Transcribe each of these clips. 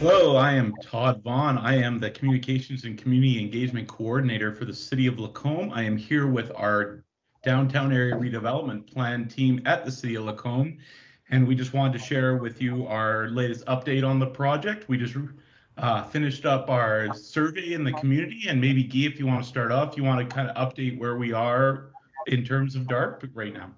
Hello, I am Todd Vaughn. I am the Communications and Community Engagement Coordinator for the City of Lacombe. I am here with our Downtown Area Redevelopment Plan team at the City of Lacombe, and we just wanted to share with you our latest update on the project. We just finished up our survey in the community, and maybe Guy, if you want to start off, you want to kind of update where we are in terms of DARP right now.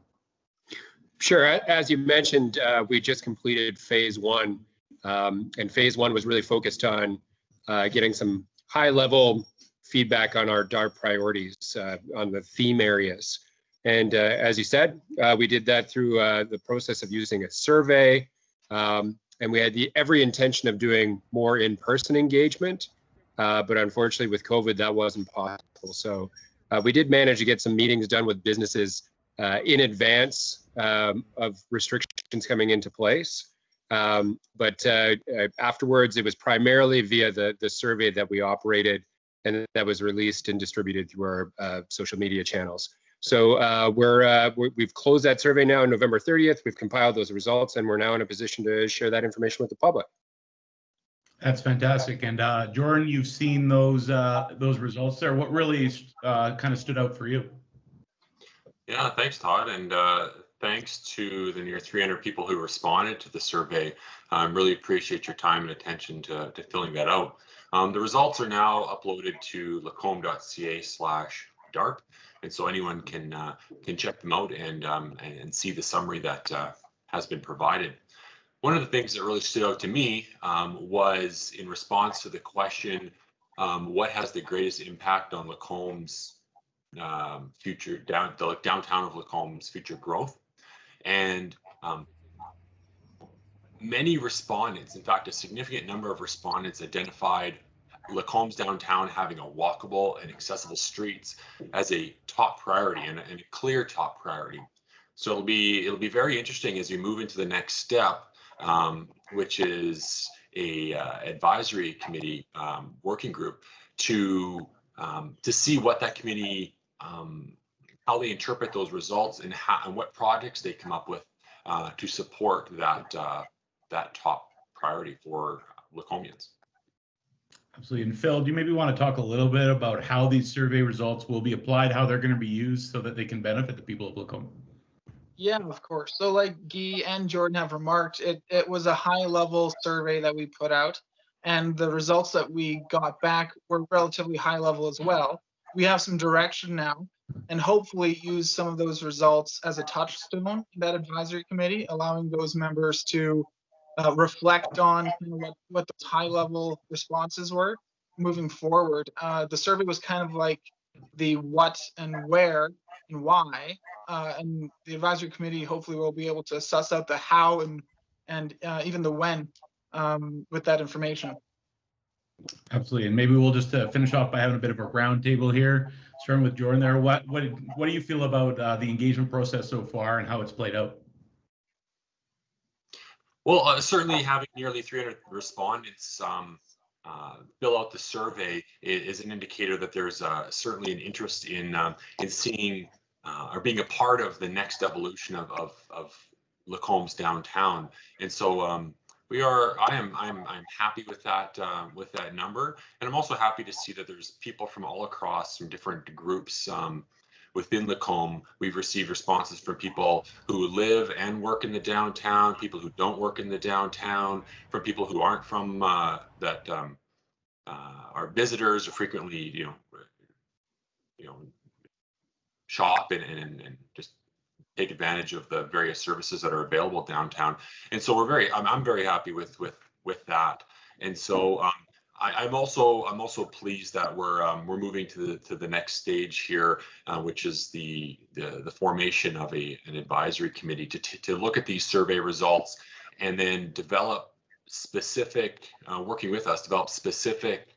Sure. As you mentioned, we just completed phase one. And phase one was really focused on getting some high-level feedback on our DARP priorities on the theme areas. And as you said, we did that through the process of using a survey. And we had every intention of doing more in-person engagement. But unfortunately, with COVID, that wasn't possible. So we did manage to get some meetings done with businesses in advance of restrictions coming into place. But afterwards, it was primarily via the survey that we operated, and that was released and distributed through our social media channels. So we've closed that survey now on November 30th. We've compiled those results, and we're now in a position to share that information with the public. That's fantastic. And Jordan, you've seen those results there. What really kind of stood out for you? Yeah, thanks, Todd, and thanks to the near 300 people who responded to the survey. Really appreciate your time and attention to filling that out. The results are now uploaded to lacombe.ca/DARP, and so anyone can check them out and see the summary that has been provided. One of the things that really stood out to me was in response to the question, what has the greatest impact on Lacombe's future, the downtown of Lacombe's future growth? And many respondents, in fact, a significant number of respondents identified Lacombe's downtown having a walkable and accessible streets as a top priority and a clear top priority. So it'll be very interesting as we move into the next step, which is a advisory committee working group to see what that committee how they interpret those results and what projects they come up with to support that top priority for Lacombians. Absolutely. And Phil, do you maybe want to talk a little bit about how these survey results will be applied, how they're going to be used so that they can benefit the people of Lacombe? Yeah, of course. So like Guy and Jordan have remarked, it was a high-level survey that we put out, and the results that we got back were relatively high level as well. We have some direction now, and hopefully use some of those results as a touchstone in that advisory committee, allowing those members to reflect on what those high-level responses were moving forward. The survey was kind of like the what and where and why, and the advisory committee hopefully will be able to suss out the how and even the when with that information. Absolutely, and maybe we'll just finish off by having a bit of a roundtable here, starting with Jordan there. What do you feel about the engagement process so far and how it's played out? Well, certainly having nearly 300 respondents fill out the survey is an indicator that there's certainly an interest in seeing or being a part of the next evolution of Lacombe's downtown, and so I'm happy with that number, and I'm also happy to see that there's people from all across from different groups within Lacombe. We've received responses from people who live and work in the downtown, people who don't work in the downtown, from people who aren't from that are visitors or frequently shop and just take advantage of the various services that are available downtown. And so I'm very happy with that. And so I'm also pleased that we're moving to the next stage here, which is the formation of an advisory committee to look at these survey results and then develop specific develop specific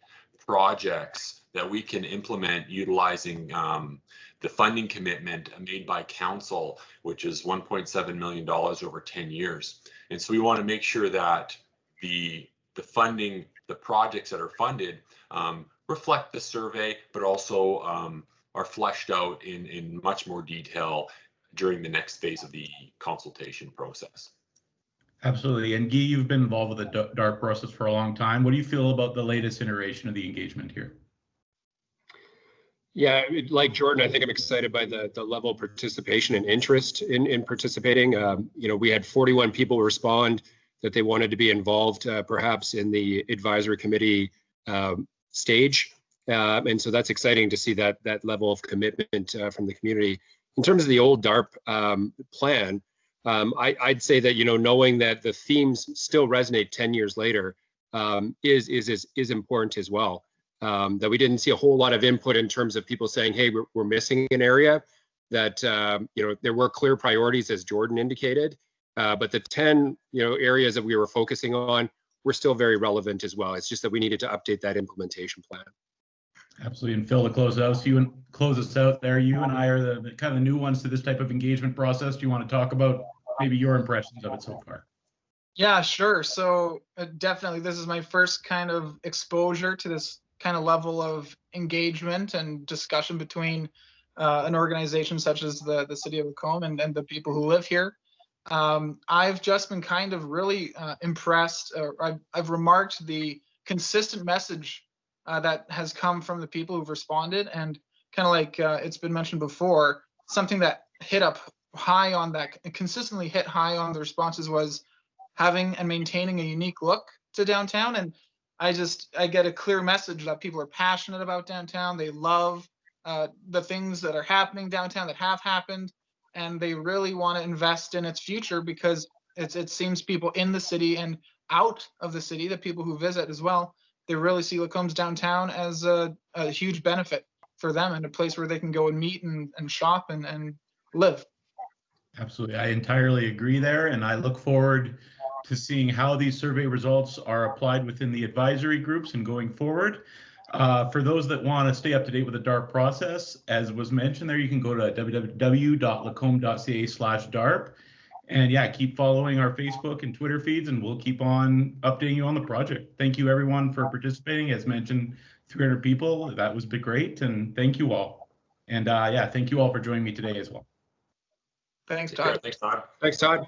projects that we can implement utilizing the funding commitment made by council, which is $1.7 million over 10 years. And so we want to make sure that the funding, the projects that are funded reflect the survey, but also are fleshed out in much more detail during the next phase of the consultation process. Absolutely. And Guy, you've been involved with the DARP process for a long time. What do you feel about the latest iteration of the engagement here? Yeah, like Jordan, I think I'm excited by the level of participation and interest in participating. We had 41 people respond that they wanted to be involved, perhaps in the advisory committee stage. And so that's exciting to see that level of commitment from the community. In terms of the old DARP plan, I'd say that, knowing that the themes still resonate 10 years later is important as well. That we didn't see a whole lot of input in terms of people saying, hey, we're missing an area, that there were clear priorities, as Jordan indicated, but the 10 areas that we were focusing on were still very relevant as well. It's just that we needed to update that implementation plan. Absolutely. And Phil, to close us out there, you and I are the kind of new ones to this type of engagement process. Do you want to talk about maybe your impressions of it so far? Yeah, sure. So definitely, this is my first kind of exposure to this kind of level of engagement and discussion between an organization such as the City of Lacombe and the people who live here. I've just been kind of really impressed. I've remarked the consistent message that has come from the people who've responded, and kind of like it's been mentioned before, something that hit up high on that, consistently hit high on the responses was having and maintaining a unique look to downtown. And I get a clear message that people are passionate about downtown. They love the things that are happening downtown, that have happened, and they really want to invest in its future, because it seems people in the city and out of the city, the people who visit as well, they really see Lacombe's downtown as a huge benefit for them, and a place where they can go and meet and shop and live. Absolutely. I entirely agree there. And I look forward to seeing how these survey results are applied within the advisory groups and going forward. For those that want to stay up to date with the DARP process, as was mentioned there, you can go to www.lacombe.ca/DARP. And yeah, keep following our Facebook and Twitter feeds, and we'll keep on updating you on the project. Thank you everyone for participating. As mentioned, 300 people, that was great. And thank you all. And yeah, thank you all for joining me today as well. Thanks, Todd. Thanks, Todd. Thanks, Todd.